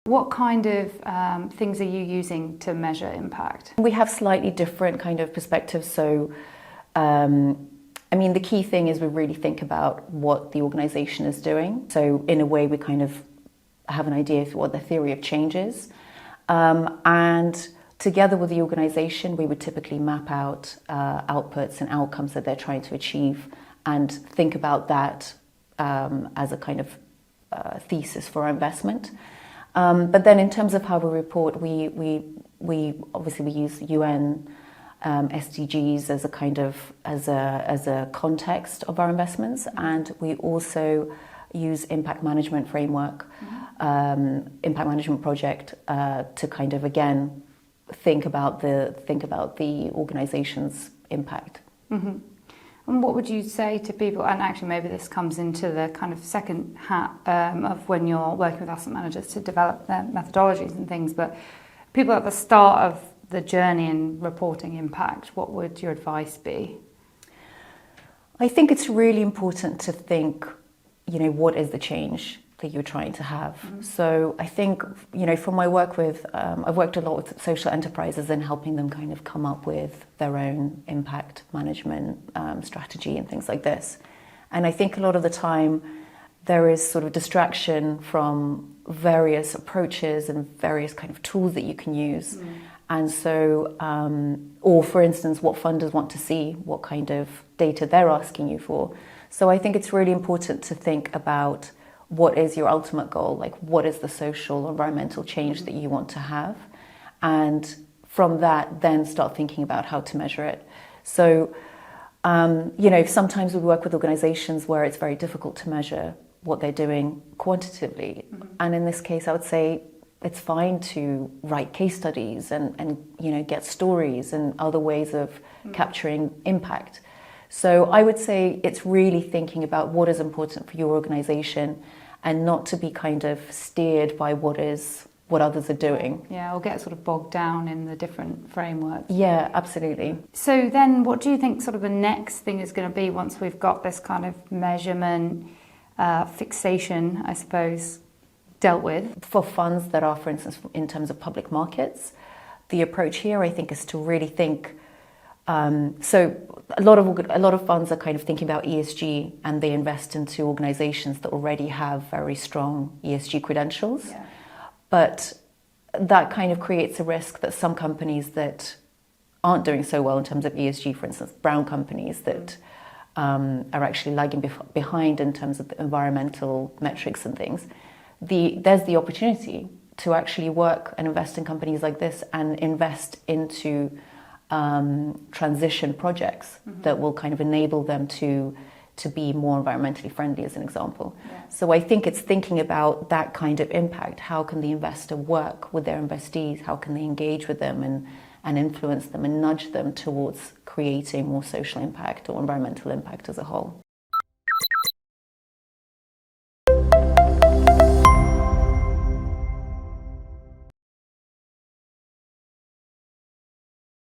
What kind of things are you using to measure impact? We have slightly different kind of perspectives. So, I mean, the key thing is we really think about what the organization is doing. So in a way, we kind of have an idea of what the theory of change is. And together with the organization, we would typically map out outputs and outcomes that they're trying to achieve and think about that as a kind of thesis for our investment. But then in terms of how we report, we obviously we use UN SDGs as a kind of as a context of our investments, and we also use impact management framework, impact management project to kind of again think about the organization's impact. Mm-hmm. And what would you say to people, and actually maybe this comes into the kind of second hat of when you're working with asset managers to develop their methodologies and things, but people at the start of the journey in reporting impact, what would your advice be? I think it's really important to think, what is the change that you're trying to have? Mm-hmm. So I think, from my work with, I've worked a lot with social enterprises and helping them kind of come up with their own impact management strategy and things like this. And I think a lot of the time there is sort of distraction from various approaches and various kind of tools that you can use. Mm. And so, or for instance, what funders want to see, what kind of data they're asking you for. So I think it's really important to think about what is your ultimate goal, like what is the social or environmental change that you want to have, and from that then start thinking about how to measure it. So sometimes we work with organizations where it's very difficult to measure what they're doing quantitatively, and in this case I would say it's fine to write case studies and get stories and other ways of capturing impact. So I would say it's really thinking about what is important for your organization and not to be kind of steered by what others are doing. Yeah, or get sort of bogged down in the different frameworks. Yeah, absolutely. So then what do you think sort of the next thing is going to be once we've got this kind of measurement, fixation, I suppose, dealt with? For funds that are, for instance, in terms of public markets, the approach here I think is to really think. So a lot of funds are kind of thinking about ESG, and they invest into organizations that already have very strong ESG credentials. Yeah. But that kind of creates a risk that some companies that aren't doing so well in terms of ESG, for instance, brown companies that are actually lagging behind in terms of the environmental metrics and things, there's the opportunity to actually work and invest in companies like this and invest into transition projects that will kind of enable them to be more environmentally friendly, as an example. Yeah. So I think it's thinking about that kind of impact. How can the investor work with their investees? How can they engage with them and influence them and nudge them towards creating more social impact or environmental impact as a whole?